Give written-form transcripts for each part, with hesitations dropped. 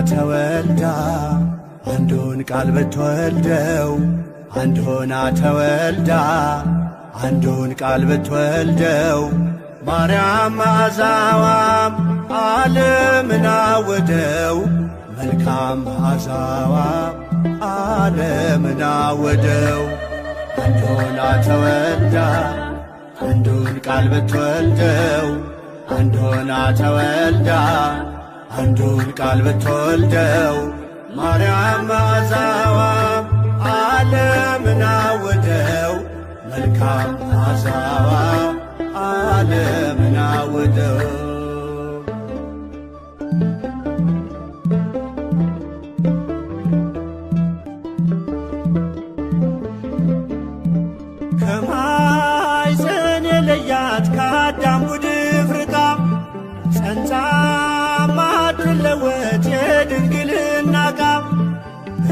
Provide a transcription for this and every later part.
ተወልዳ አንዱን ቃል ብትወልደው አንድ ሆና ተወልዳ አንዱን ቃል ብትወልደው ማርያም መዓዛዋም ዓለምን አወደው መልካም መዓዛዋ ዓለምን አወደው። አንድ ሆና ተወልዳ አንዱን ቃል ብትወልደው አንድ ሆና ተወልዳ አንዱን ቃል ብትወልደው ማርያም መዓዛዋም ዓለምን አወደው መልካም መዓዛዋ ዓለምን አወደው። ከማኅፀን የለያት ከአዳም ጉድፍ ርቃ ጸንታ ማትለወጥ የድንግልና ቃ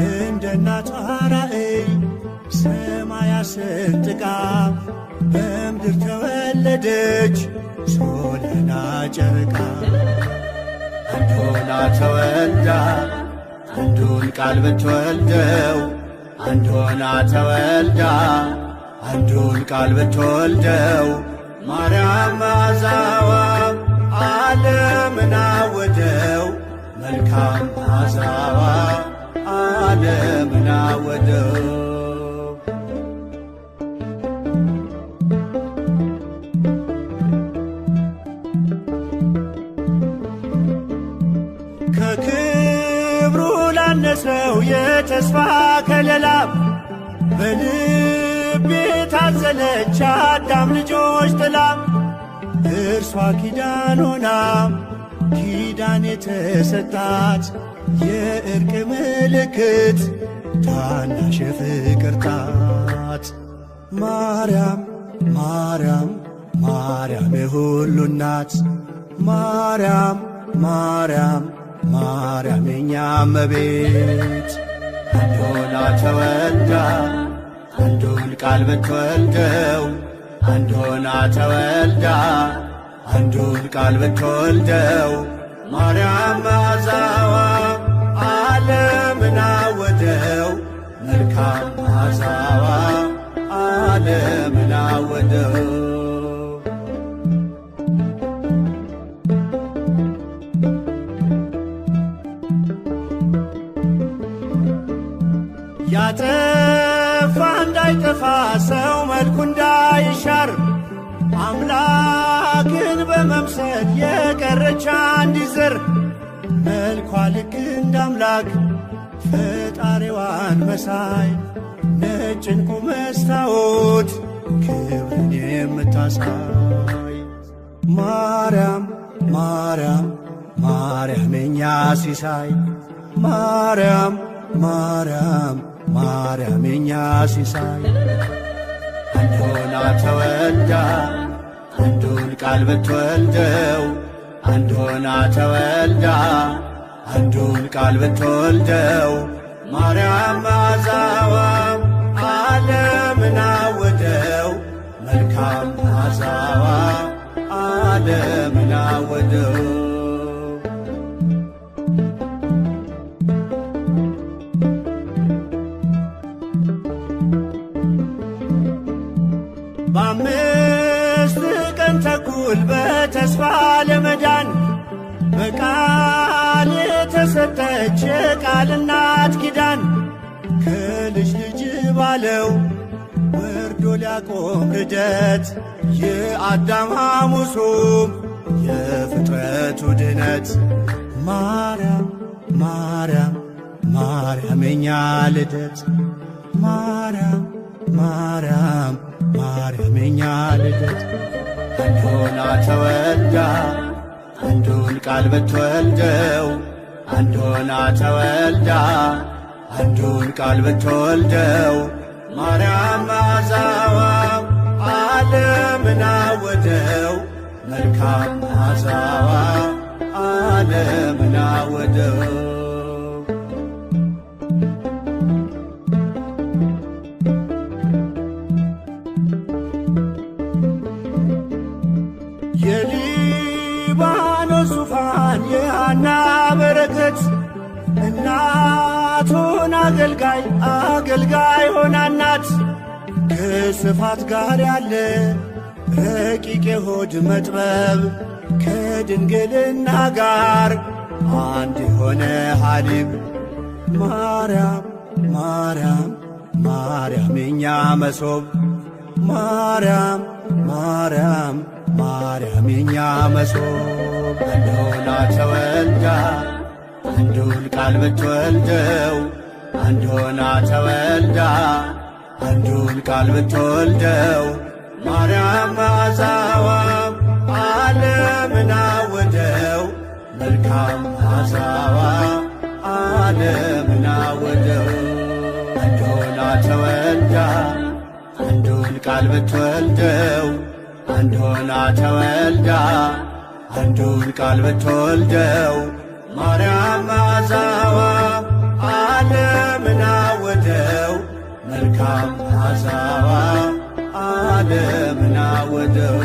እንደ እናቷ ራእይ ሰማያት ሰንጥቃ በምድር ተወለደች ሶልና ጨረቃ። አንድ ሆና ተወልዳ አንዱን ቃል ብትወልደው አንድ ሆና ተወልዳ አንዱን ቃል ብትወልደው ማርያም መዓዛዋም ዓለምን አወደው መልካም መዓዛዋ ዓለምን አወደው። ከክብሩ ላነሰው የተስፋ ከለላ በልቤ ታዘለች አዳም ልጆች ጥላ እርሷ ኪዳን ሆና ኪዳን የተሰጣት የእርቅ ምልክት ታናሽ የፍቅር ጣት ማርያም ማርያም ማርያም የሁሉ እናት ማርያም ማርያም ማርያም የኛ እመቤት። አንድ ሆና ተወልዳ አንዱን ቃል ብትወልደው አንድ ሆና ተወልዳ አንዱን ቃል ብትወልደው ማርያም መዓዛዋ ዓለምን አወደው መልካም መዓዛዋ ዓለምን አወደው። ያጠፋ እንዳይጠፋ ሰው መልኩ እንዳይሻር አምላክን በመምሰል የቀረች አንዲት ዘር መልኳ ልክ እንደ አምላክ ፈጣሪዋን መሳይ ነጭ ዕንቁ መስታወት ክብርን የምታሳይ ማርያም ማርያም ማርያም የኛ ሲሳይ ማርያም ማርያም ማርያም የኛ ሲሳይ። አንድ ሆና ተወልዳ አንዱን ቃል ብትወልደው አንድ ሆና ተወልዳ አንዱን ቃል ብትወልደው ማርያም መዓዛዋም ዓለምን አወደው መልካም መዓዛዋ ዓለምን አወደው። በአምስት ቀን ተኩል በተስፋ ለመዳን በቃል የተሰጠች የቃል እናት ኪዳን ከልጅ ልጅ ባለው ወርዶ ሊያቆም ልደት የአዳም ሐሙሱም የፍጥረቱ ድነት ማርያም ማርያም ማርያም የኛ ልደት ማርያም ማርያም ማርያም የኛ ልደት። አንድ ሆና ተወልዳ አንዱን ቃል ብትወልደው አንድ ሆና ተወልዳ አንዱን ቃል ብትወልደው ማርያም መዓዛዋም ዓለምን አወደው መልካም መዓዛዋ ዓለምን አወደው። የሊባኖስ ዙፋን የሐና በረከት ፍቱን አገልጋይ አገልጋይ ሆና እናት ከስፋት ጋር ያለ ረቂቅ የሆድ መጥበብ ከድንግልና ጋር አንድ የሆነ ሐሊብ ማርያም ማርያም ማርያም የኛ መሶብ ማርያም ማርያም ማርያም የኛ መሶብ እንደሆና ተወልዳ አንዱን ቃል ብትወልደው አንዱና ተወልዳ አንዱን ቃል ብትወልደው ማርያም መዓዛዋ ዓለምን አወደው መልካም መዓዛዋ ዓለምን አወደው አንዱና ተወልዳ አንዱን ቃል ብትወልደው አንዱና ተወልዳ አንዱን ቃል ብትወልደው ማርያም መዓዛዋ ዓለምን አወደው መልካም መዓዛዋ ዓለምን አወደው።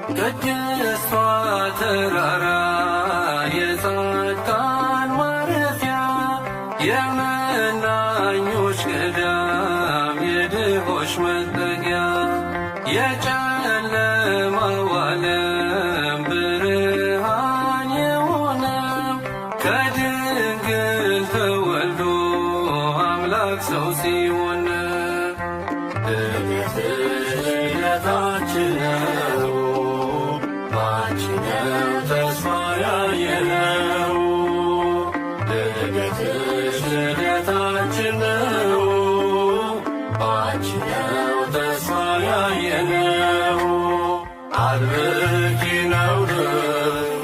ቅድስቷ ተራራ የጻድቃን ማረፊያ የመናኞች ገዳም የድሆች መጠጊያ የጨለማው ዓለም ብርሃን የሆነው ከድንግል ተወልዶ አምላክ ሰው ሲሆን ልደታችን ነው ባንቺ ነው ተስፋ ያየነው ልደትሽ ልደታችን ነው ባንቺ ነው ተስፋ ያየነው አልብኪ ነውር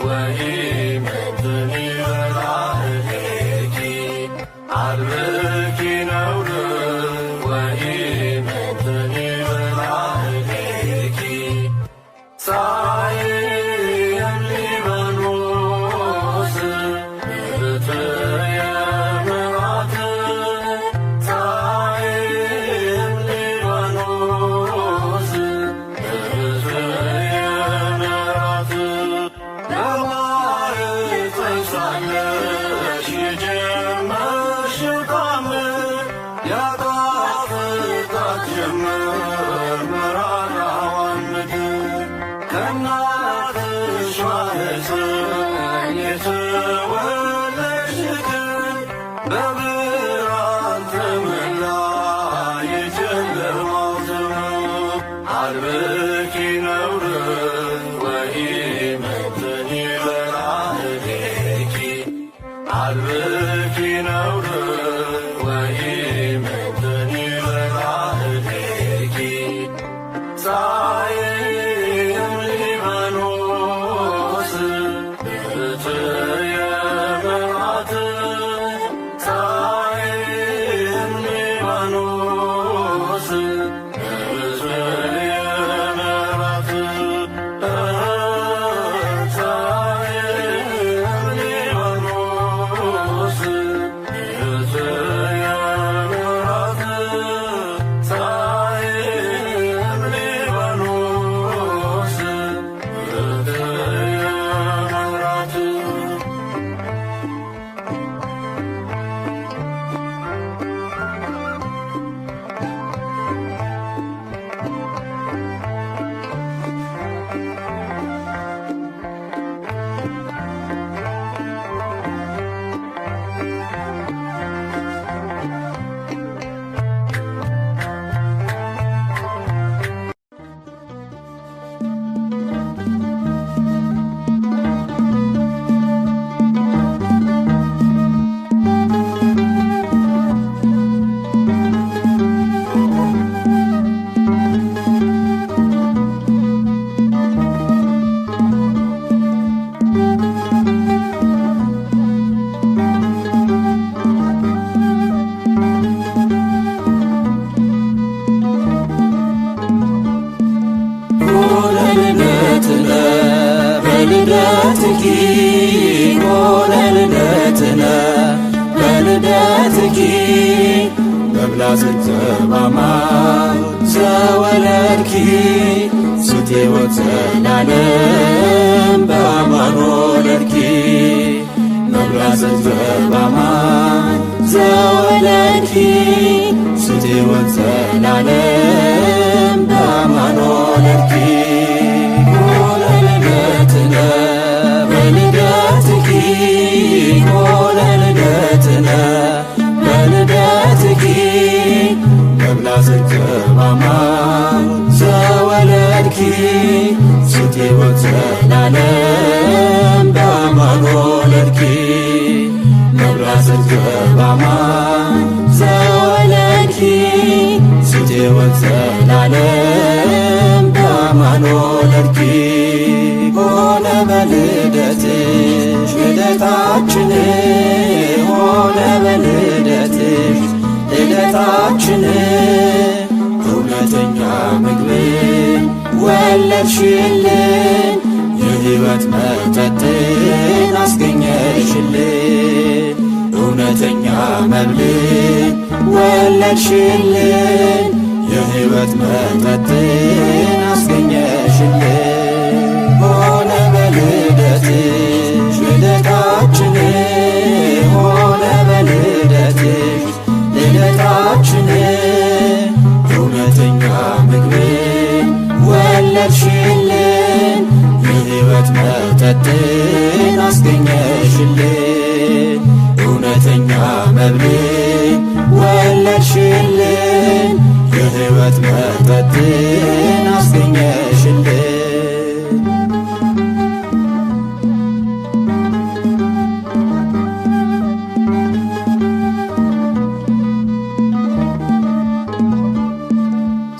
ወኢምንትኒ በላዕሌኪ አልብኪ ነውር ወኢምንትኒ በላዕሌኪ ፀሐይ ሊባኖስ ርትየ ምሕረት ፀሐይ ሊባኖስ ርትየ ምሕረት ለማኅፀን ሳለሽ የጀመርሽው ተአምር ያጣፍጣት ጀመር መራራዋን ምድር ከእናትሽ ማኅፀን የተወለድሽ ቀን በብርሃን ተሞላ የጨለማው ዘመን አልብኪ ነውር ወኢምንትኒ በላዕሌኪ አልብኪ ነውር ወኢምንትኒ በላዕሌኪ ፀሐይ ሊባኖስ ርትየ ምሕረት ፀሐይ ሊባኖስ ርትየ ምሕረት ፀሐይ ሊባኖስ ርትየ ምሕረት ፀሐይ ሊባኖስ ርትየ ምሕረት በልደትኪ ልደትነ በልደትኪ በብላስት ባማን ዘወለድኪ ሱት ሕይወት ዘላለም በአማን ወለድኪ በብላስት ባማን ዘወለድኪ ሱት ሕይወት ዘላለም በአማን ወለድኪ በልደትኪ ልደትነ በልደትኪ በብላስት ባማን ዘወለድኪ ሱት ሕይወት ዘላለም በአማን ወለድኪ በብላስት ባማን ዘወለድኪ ሱት ሕይወት ዘላለም በአማን ወለድኪ ሆነ በልደትሽ ልደታችን ሆነ በልደትሽ ልደታችን እውነተኛ ምግብን ወለድሽልን የሕይወት መጠጥን አስገኘሽልን እውነተኛ መብልን ወለድሽልን የሕይወት መጠጥን አስገኘሽልን መጠጥን አስገኘሽልን፣ እውነተኛ መብልን ወለድሽልን፣ የሕይወት መጠጥን አስገኘሽልን።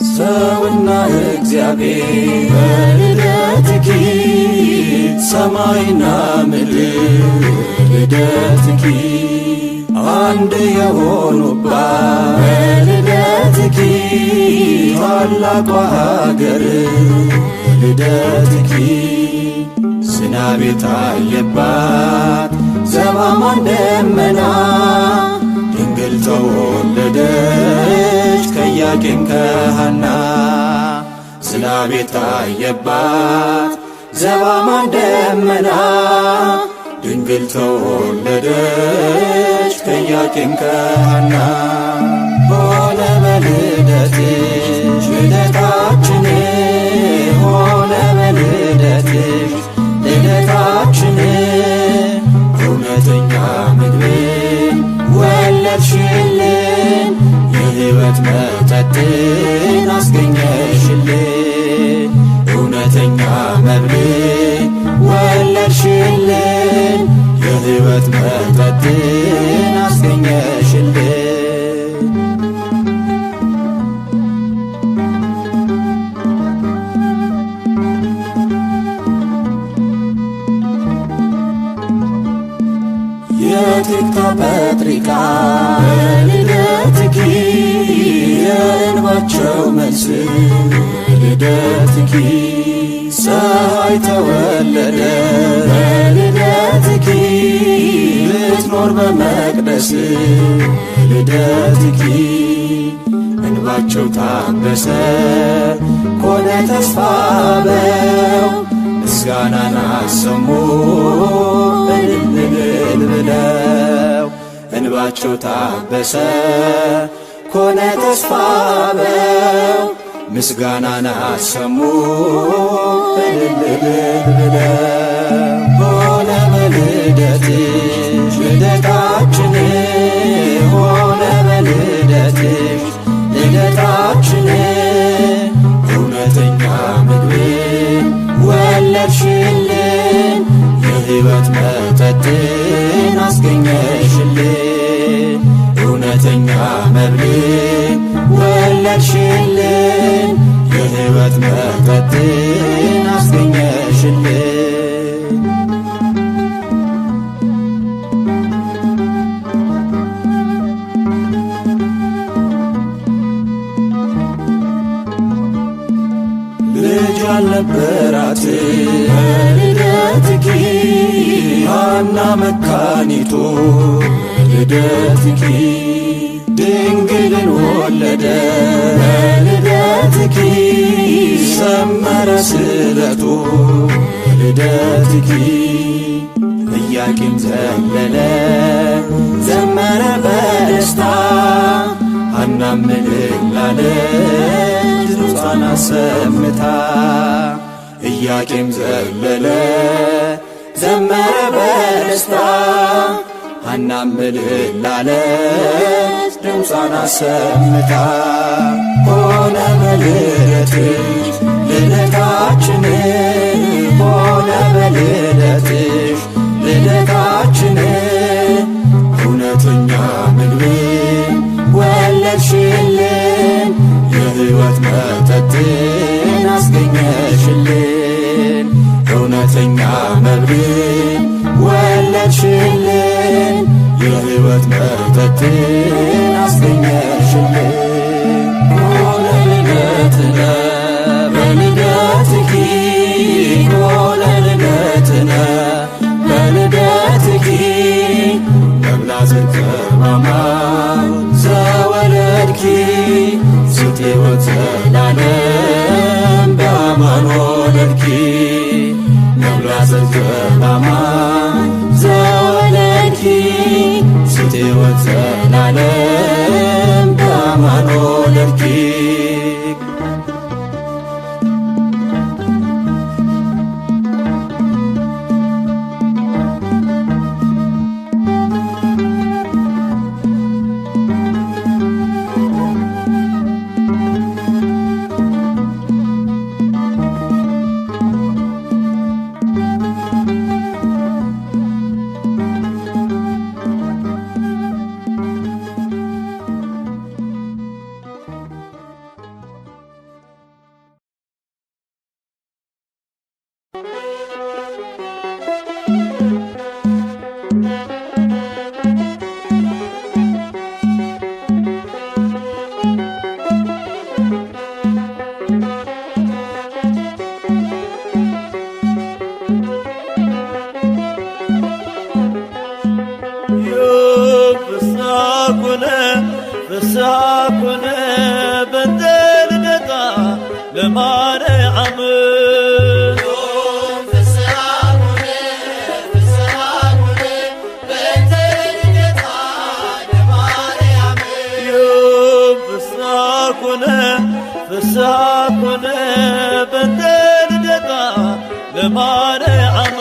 ሰውና እግዚአብሔር በልደትኪ ሰማይና ምድር ልደትኪ አንድ የሆኑባት በልደትኪ ታላቋ ሀገር ልደትኪ ዝናብ የታየባት ዘማማን ደመና ድንግል ተወለደች ከኢያቄም ከሐና። ዝናብ የታየባት ዘማማን ደመና ድንግል ተወለደች ከኢያቄም ከሐና። ሆነ በልደትሽ ልደታችን ሆነ በልደትሽ ልደታችን እውነተኛ ምግብን ወለድሽልን፣ የሕይወት መጠጥን አስገኘሽልን፣ እውነተኛ መብልን ወለድሽልን፣ የሕይወት መጠጥን አስገኘሽልን። የቴክታ ጴጥሪቃ በልደትኪ የእንባቸው መልስ ልደትኪ ፀሐይ ተወለደ በልደትኪ ልትኖር በመቅደስ ልደትኪ እንባቸው ታበሰ ኮነ ተስፋ በው ምስጋናን አሰሙ እልል ብለው እንባቸው ታበሰ ኮነ ተስፋ በው ምስጋናን አሰሙ እልል ብለው። ሆነ በልደትሽ ልደታችን ሆነ በልደትሽ ልደታችን እውነተኛ ምግብን ወለድሽልን፣ የሕይወት መጠጥን አስገኘሽልን፣ እውነተኛ መብልን ወለድሽልን፣ የሕይወት መጠጥን አስገኘሽልን። ልጅ አልነበራት በልደትኪ ሐና መካኒቱ ልደትኪ ድንግልን ወለደ በልደትኪ ሰመረ ስለቱ ልደትኪ ኢያቄም ዘለለ ዘመረ በደስታ ሐናም እልል አለች ድምጿን አሰምታ። ኢያቄም ዘለለ ዘመረ በደስታ ሐናም እልል አለች ድምጿን አሰምታ። ሆነ በልደትሽ ልደታችን ሆነ በልደትሽ ልደታችን እውነተኛ ምግብን ወለድሽልን፣ የሕይወት መጠጥን አስገኘሽልን፣ እውነተኛ መብልን ወለድሽልን፣ የሕይወት መጠጥን አስገኘሽልን። ሆነ ልደትነ በልደትኪ ሆነ ልደትነ በልደትኪ መብላዝን ከማማ ዘወለድኪ ስትሕይወት ዘላለም በአማን ወለድኪ መብላዝን ከማማ ዘወለድኪ ስትሕይወት ዘላለም በአማን ወለድኪ። ፍስሐ ኮነ በእንተ ልደታ ለማርያም ፍስሐ ኮነ በእንተ ልደታ ለማርያም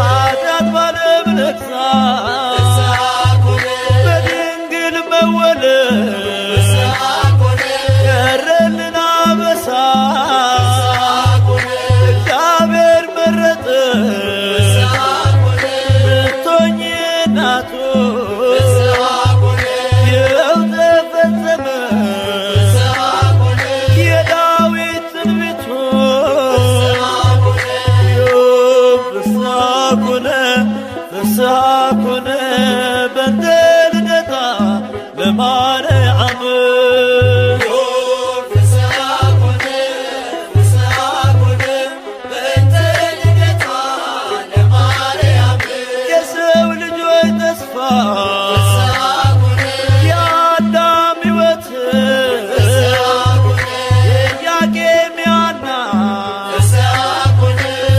ኃጢአት ባለም ነግሣ በድንግል መወለድ ቀረልን አበሳ እግዚአብሔር መረጠሽ ልትሆኚ እናቱ ይኸው ተፈጸመ የዳዊት ትንቢቱ ፍስሐ ኮነ በእንተ ልደታ ለማርያም የሰው ልጆች ተስፋ የአዳም ሕይወት የኢያቄም የሐና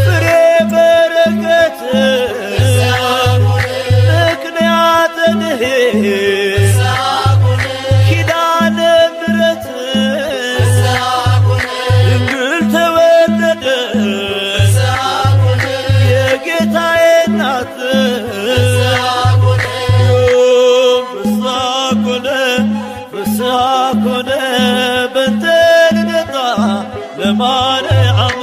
ፍሬ በረከት ኪዳነ ምሕረት ድንግል ተወለደች የጌታዬ እናት ፍስሐ ኮነ በእንተ ልደታ ለማርያም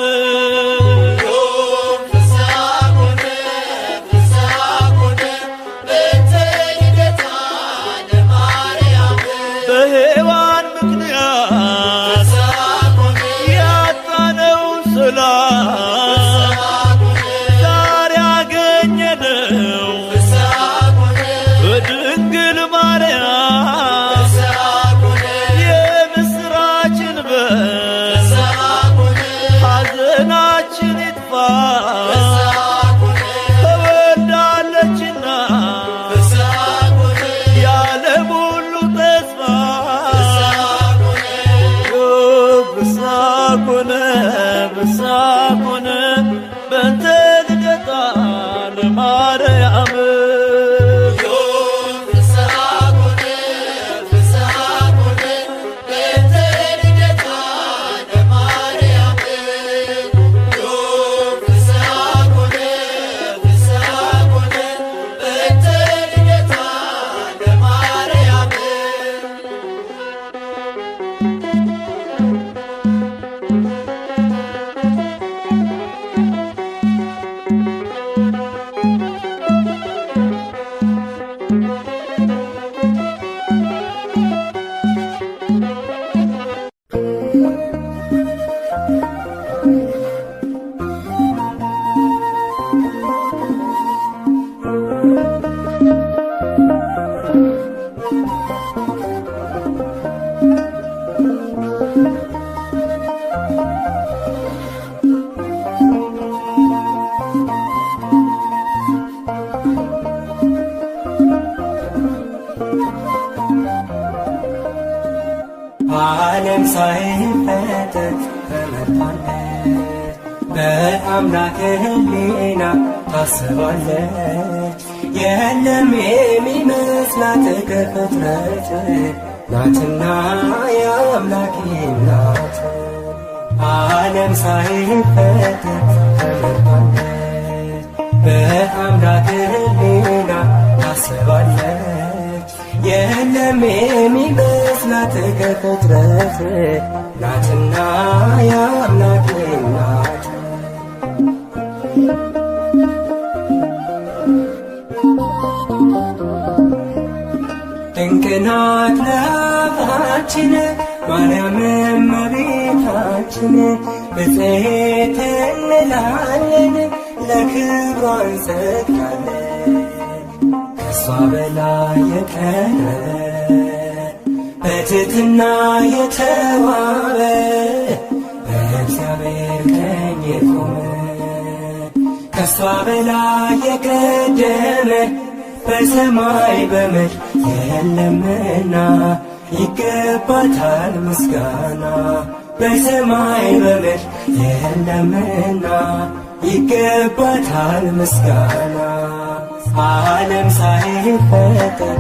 በሔዋን ምክንያት ያጣነውን ሰላም ዛሬ አገኘነው በድንግል ማርያም የምስራችን በር ሐዘናችን ይጥፋ ተወልዳለችና የዓለም ሁሉ ተስፋ ፍስሐ ኮነ በእንተ ልደታ ለማርያም ዓለም ሳይፈጠር ተመርጣለች በአምላክ ሕሊና ታስባለች። የለም የሚመስላት ከፍጥረት ናትና የአምላክ ናት። ዓለም ሳይፈጠር ተመርጣለች በአምላክ ሕሊና ታስባለች። የለም የሚመስላት ከፍጥረት ናትና የአምላክ ናት። ወርቅናት ለአፋችን ማርያም እመቤታችን ብፅዕት እንላለን ለክብሯ እንሰግዳለን። ከሷ በላይ የቀረበ በትሕትና የተዋበ በእግዚአብሔር ቀኝ የቆመ ከሷ በላይ የቀደመ በሰማይ በምድር የለምና ይገባታል ምስጋና። በሰማይ በምድር የለምና ይገባታል ምስጋና። ዓለም ሳይፈጠር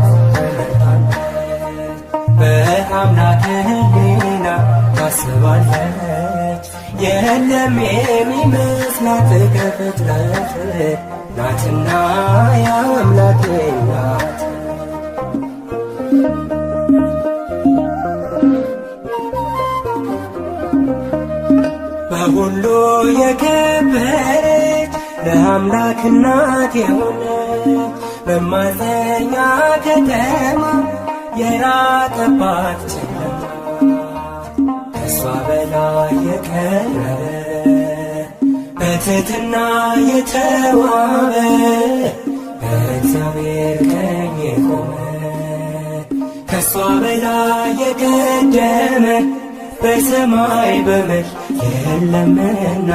በአምላክ ሕሊና ታስባለች። የለም የሚመስላት ከፍጥረት ናትና የአምላክ ናት። በሁሉ የከበረች ለአምላክ እናት የሆነች መማፀኛ ከተማ የራቀባት ጨለማ ከሷ በላይ የቀረበ በትሕትና የተዋበ በእግዚአብሔር ቀኝ የቆመ ከሷ በላይ የቀደመ በሰማይ በምድር የለምና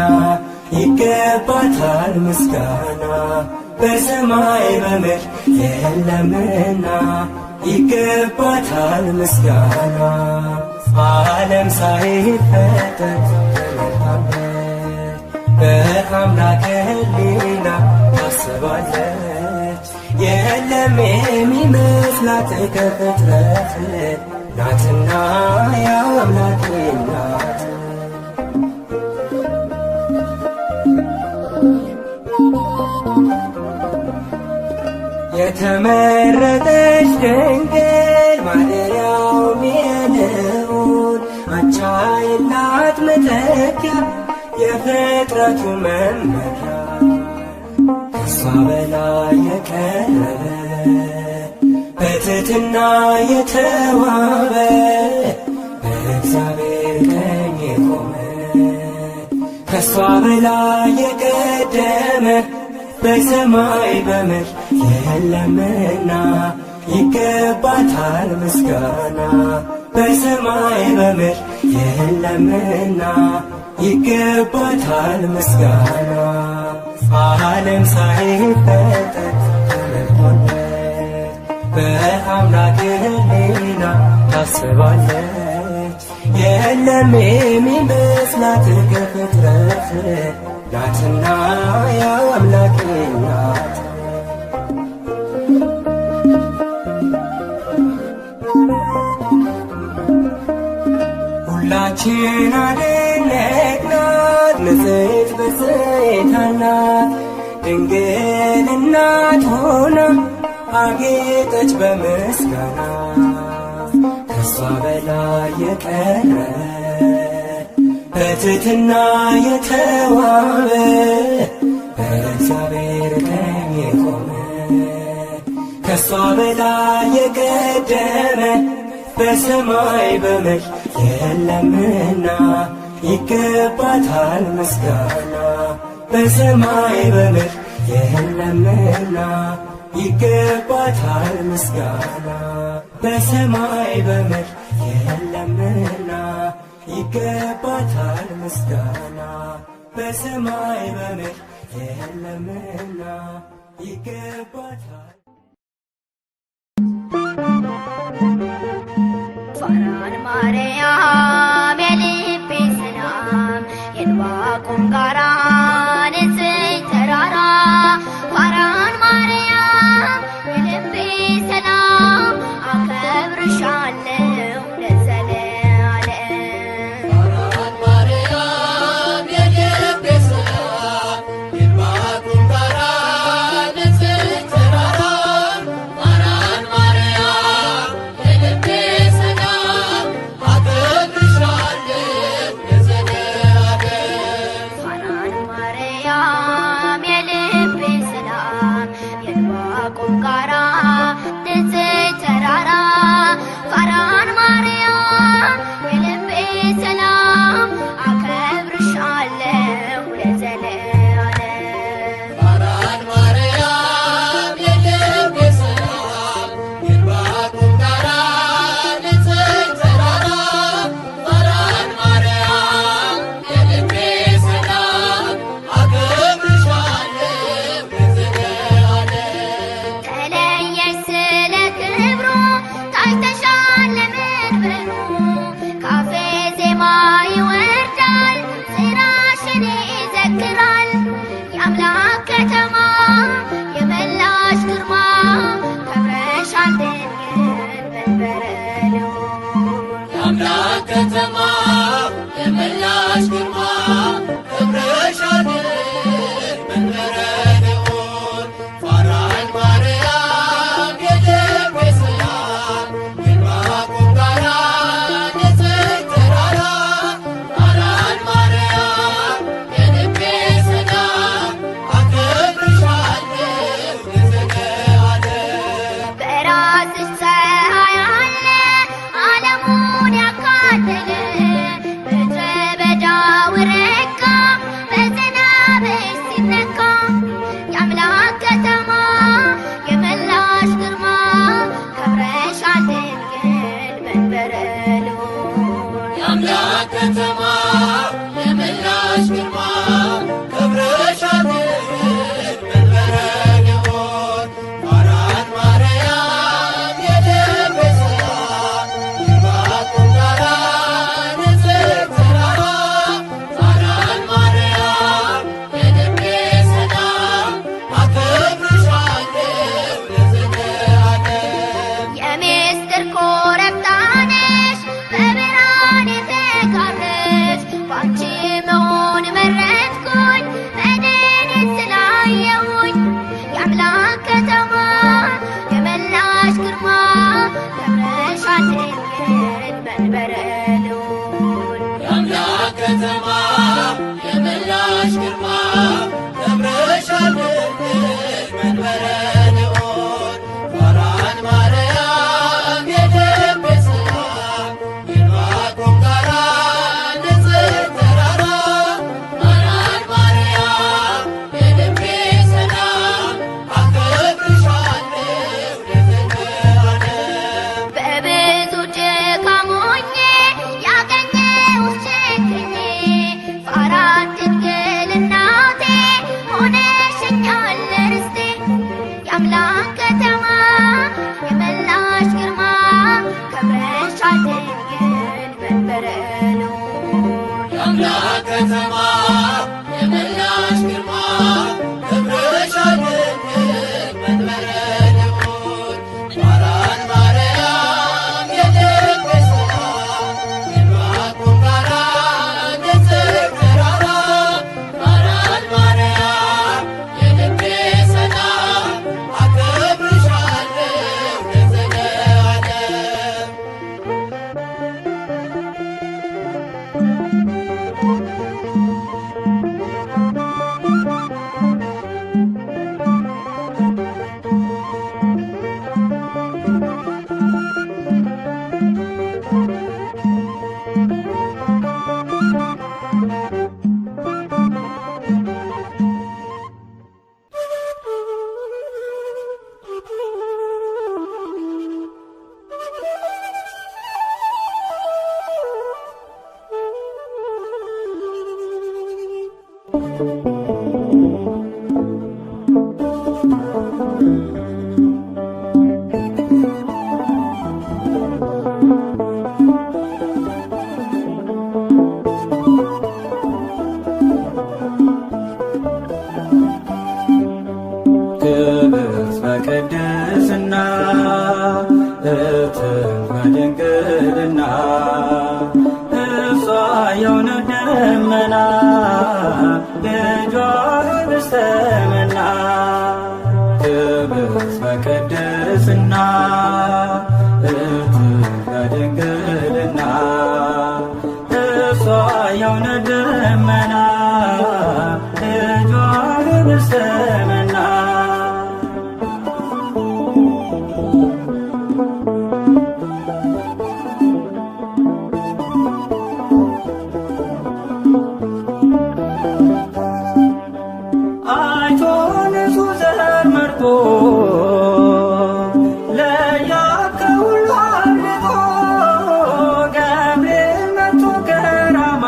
ይገባታል ምስጋና። በሰማይ በምድር የለምና ይገባታል ምስጋና። ዓለም ሳይፈጠር በአምላክ ሕሊና ታስባለች። የለም የሚመስላት ከፍጥረት ናትና የአምላክ ናት። የተመረጠች ድንግል ማደሪያውም የልዑል አቻ የላት መተኪያ የፍጥረቱ መመኪያ ከሷ በላይ የቀረበ በትሕትና የተዋበ በእግዚአብሔር ቀኝ የቆመ ከሷ በላይ የቀደመ በሰማይ በምድር የለምና ይገባታል ምስጋና። በሰማይ በምድር የለምና ይገባታል ምስጋና። ዓለም ሳይፈጠር በአምላክ ሕሊና ታስባለች። የለም የሚመስላት ከፍጥረት ናትና የአምላክ ናት። ሁላችን አደነቅናት ንጽሕት ብፅዕት ናት ድንግል እናት ሆና አጌጠች በምስጋና ከሷ በላይ የቀረ በትሕትና የተዋበ በእግዚአብሔር ቀኝ የቆመ ከሷ በላይ የቀደመ በሰማይ በምድር የለምና ይገባታል ምስጋና። በሰማይ በምድር የለምና ይገባታል ምስጋና። በሰማይ በምድር የለምና ይገባታል ምስጋና። በሰማይ በምድር የለምና ይገባታል። ፋራን ማርያም የልቤ ሰላም የዕንባቆም ጋራ ንጽሕት ተራራ ፋራን ማርያም የልቤ ሰላም አከብርሻለሁ ለዘለዓለም። ፋራን ማርያም የልቤ ሰላም የዕንባቆም ጋራ ንጽሕት ተራራ ፋራን ማርያም የልቤ ሰላም አከብርሻለሁ ለዘለዓለም። ከተማ የመላሽ ግርማ ክብርሽ አድር መንበረ ልዑል ፋራን ማርያም የልቤ ሰላም የዕንባቆም ጋራ ንጽሕት ተራራ ፋራን ማርያም የልቤ ሰላም አከብርሻለሁ ለዘለዓለም። በራስሽ ፀሐይ አለ ዓለሙን ያካለለ ምድረ በዳው ረጋ በዝናብሽ ሲነካ የአምላክ ከተማ የመላሽ ግርማ ከብረሻል ድንግል መንበረ ልዑል። የአምላክ ከተማ የመላሽ ግርማ ክብርሻል መንበረ ልዑል ፋራን ማርያም የልቤ ሰላም የዕንባቆም ጋራ ንጽሕት ተራራ ፋራን ማርያም የልቤ ሰላም አከብርሻለሁ ለዘለዓለም። የምስጢር ኮረብታ ነሽ በብርሃን የተጋረድሽ ባንቺ መሆን መረጥኩኝ መድንን ስላየሁኝ የአምላክ ከተማ የመላሽ ግርማ ከብረሻል ድንግል መንበረ ልዑል። የአምላክ ከተማ የመላሽ ግርማ ክብርሻል መንበረ ልዑል ፋራን ማርያም የልቤ ሰላም የዕንባቆም ጋራ ንጽሕት ተራራ ፋራን ማርያም የልቤ ሰላም አከብርሻለሁ ለዘለዓለም። በብዙ ድካም ሆኜ ያገኘሁሽ ችግኜ ፋራን ድንግል እናቴ ሆነሽኛል ርስቴ የአምላክ ከተማ የመላሽ ግርማ ከብረሻል ድንግል መንበረ ልዑል። የአምላክ ከተማ የመላሽ ግርማ ክብርሻል መንበረ ልዑል ፋራን ማርያም የልቤ ሰላም የዕንባቆም ጋራ ንጽሕት ተራራ ፋራን ማርያም የልቤ ሰላም አከብርሻለሁ ለዘለዓለም። ክብርት በቅድስና እትም በድንግልና እርሷ የእውነት ደመና ልጇ ኅብስተ መና። ክብርት በቅድስና እትም በድንግልና እርሷ የእውነት ደመና ልጇ ኅብስተ መና። አይቶ ንጹሕ ዘር መርጦ ለያት ከሁሉ አብልጦ ገብርኤል መጥቶ ከራማ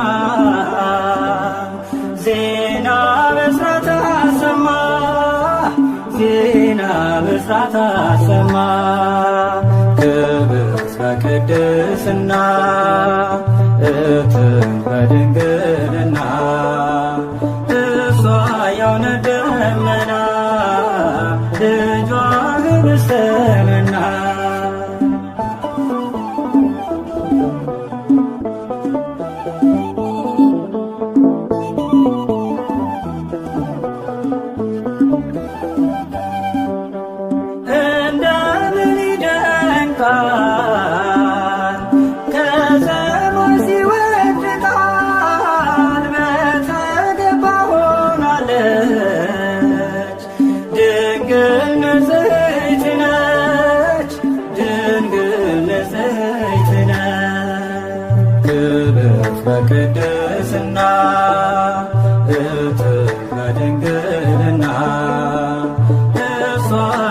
ዜና ብስራት አሰማ ዜና ብስራት አሰማ። ክብርት በቅድስና እትም በድንግልና እርሷ የእውነት ደመና ልጇ ኅብስተ መና።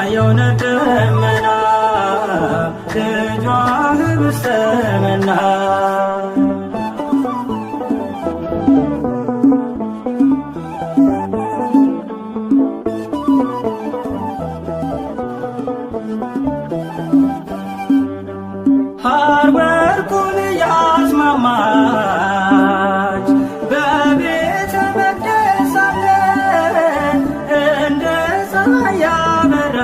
የእውነት ደመና ልጇ ኅብስተ መና ሐር ወርቁን ያስማማች በቤተ መቅደስ ሳለ እንደ ፀሐይ ያበራ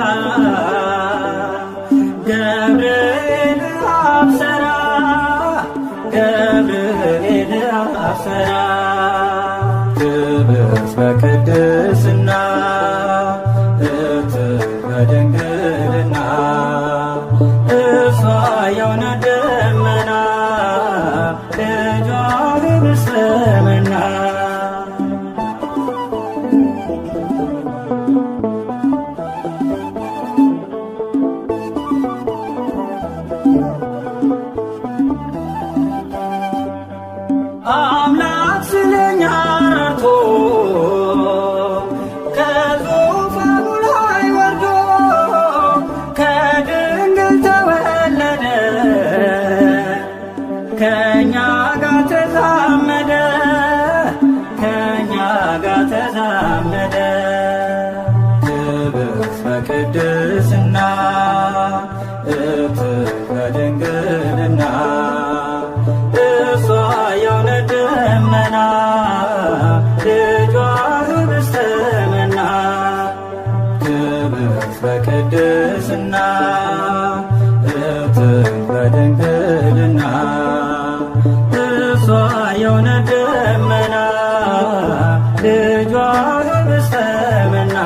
ገብርኤል አብሰራ ገብርኤል አብሰራ ክብርት በቅድስና እትም በድንግልና እሷ የእውነት ደመና ልጇ ኅብስተ መና አምላክ ስለኛ ረድቶ ከዙፋኑ ላይ ወርዶ ከድንግል ተወለደ ከእኛ ጋር ተዛመደ ከእኛ ጋር ተዛመደ ክብርት በቅድስና እትም በድንግልና እሷ የእውነት ደመና ልጇ ኅብስተ መና ክብርት በቅድስና እትም በድንግልና እሷ የእውነት ደመና ልጇ ኅብስተ መና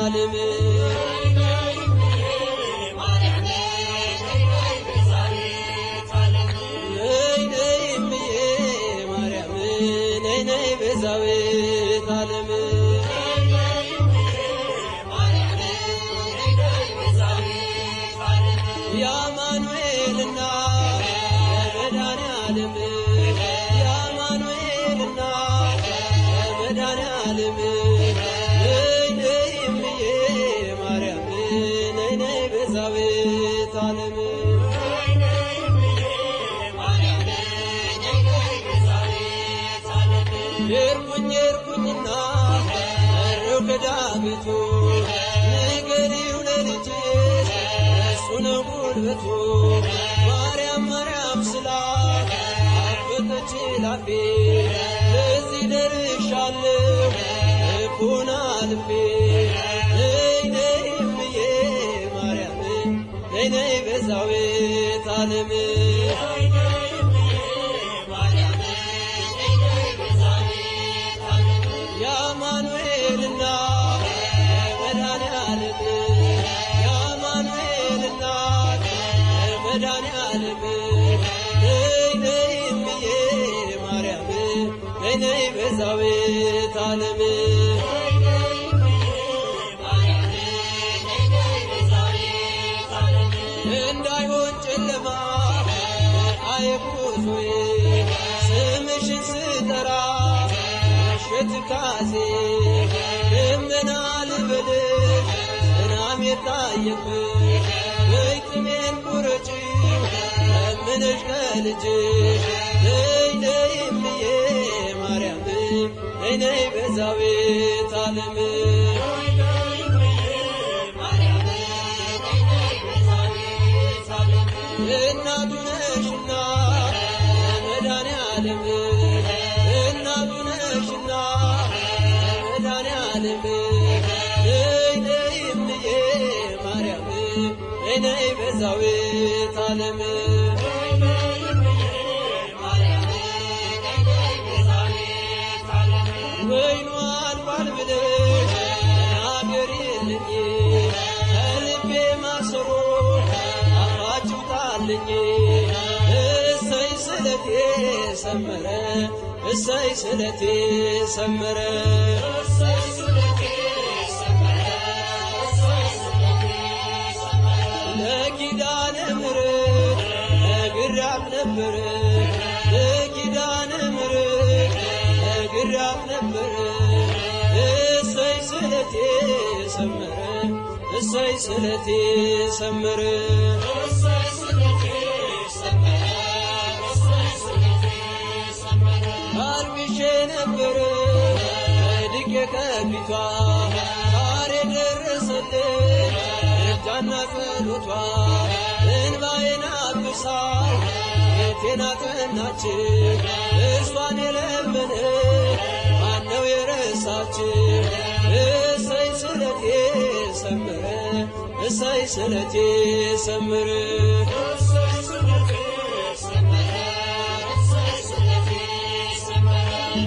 ዓለም ቤዛዊት ዓለም የአማኑኤልና የመድኃኔዓለም የአማኑኤልና የመድኃኔዓለም ነይ ነይ እምዬ ማርያም ነይ ነይ ቤዛዊት ዓለም የርኩኝና መረው ከዳገቱ ንገሪው ለልጅሽ እሱ ነው ጉልበቱ ማርያም ማርያም ስላት አፈተች ላፌ ለዚህ ደርሻለሁ ልቡና ልቤ ነይ ነይ እምዬ ማርያም ነይ ነይ ቤዛዊት ዓለም የአማኑኤልና የመድኃኔዓለም የአማኑኤልና የመድኃኔዓለም ነይ ነይ እምዬ ማርያም ነይ ነይ ቤዛዊት ዓለም እንዳይሆን ጨለማ አይጉዞዬ ስምሽን ስጠራ ትካዜ ደመና ልበልሽ ዝናብ የታየብሽ በይጥሜን ቁረጪ ለምነሽ ከልጅሽ ነይ ነይ እምዬ ማርያም ነይ ነይ ቤዛዊት ዓለም እናቱ ነሽና የመድኃኔዓለም እናቱ ነሽና የመድኃኔዓለም ነይ ነይ እምዬ ማርያም ነይ ነይ ቤዛዊት ዓለም ወይኑ አልቋል ብለሽ ተናገሪልኝ ከልቤ ማሰሮ አፋጭውጣልኝ እሰይ ስለቴ ሰመረ እሰይ ስለቴ ሰመረ ለኪዳነ ምሕረት ነግሬያት ነበር ለኪዳነ ምሕረት ነግሬያት ነበር እሰይ ስለቴ ሰመረ እሰይ ስለቴ ሰመረ አልቅሼ ነበር ወድቄ ከፊቷ ዛሬ ደረሰልኝ እጃና ጸሎቷ እንባዬን አብሳ ቤቴን አጸናች እሷን የለመነ ማነው የረሳች እሰይ ስለቴ ሰመረ እሰይ ስለቴ ሰመረ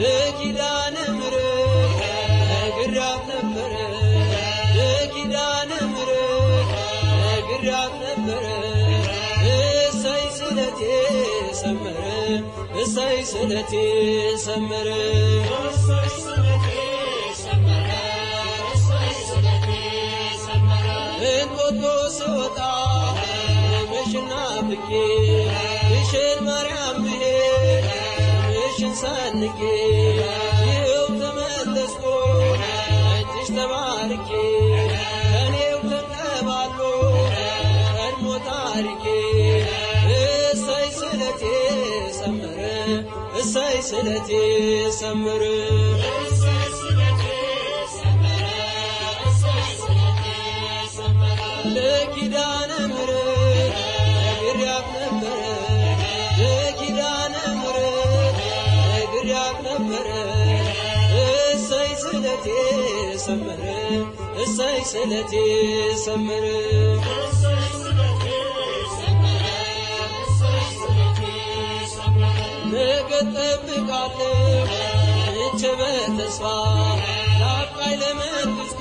ለኪዳነ ምሕረት ነግሬያት ነበር ለኪዳነ ምሕረት ነግሬያት ነበር እሰይ ስለቴ ሰመረ እሰይ ስለቴ ሰመረ እንጦጦ ስወጣ ስምሽን ናፍቄ ግሸን ማርያም ብሄድ ስምሽን ሰንቄ ይኸው ተመለስኩ እጅሽ ተባርኬ ከኔው ተቀባሎ ቀድሞ ታሪኬ እሰይ ስለቴ ሰመረ እሰይ ስለቴ ሰመረ ለኪዳነ ምሕረት ነግሬያት ነበር ለኪዳነ ምሕረት ነግሬያት ነበር እሰይ ስለቴ ሰመረ እሰይ ስለቴ ሰመረ ነገ እጠብቃለሁ እቼ በተስፋ ናፍቃኝ ለመንግሥቱ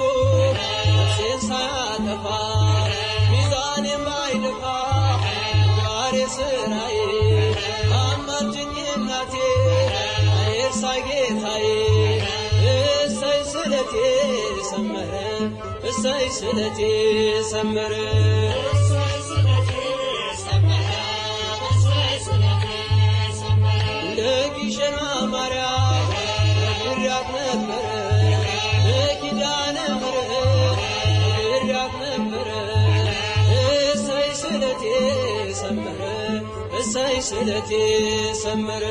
እሷ ነፍሴን ሳያጠፋ ሚዛን የማይደፋ ዛሬ ስራዬ አማልጅኝ እናቴ አይርሳይ ጌታዬ እሰይ ስለቴ ሰመረ እሰይ ስለቴ ሰመረ ለግሸኗ ማርያም ነግሬያት ነበረ ለኪዳነ ምሕረት ነግሬያት ነበረ እሰይ ስለቴ ሰመረ እሰይ ስለቴ ሰመረ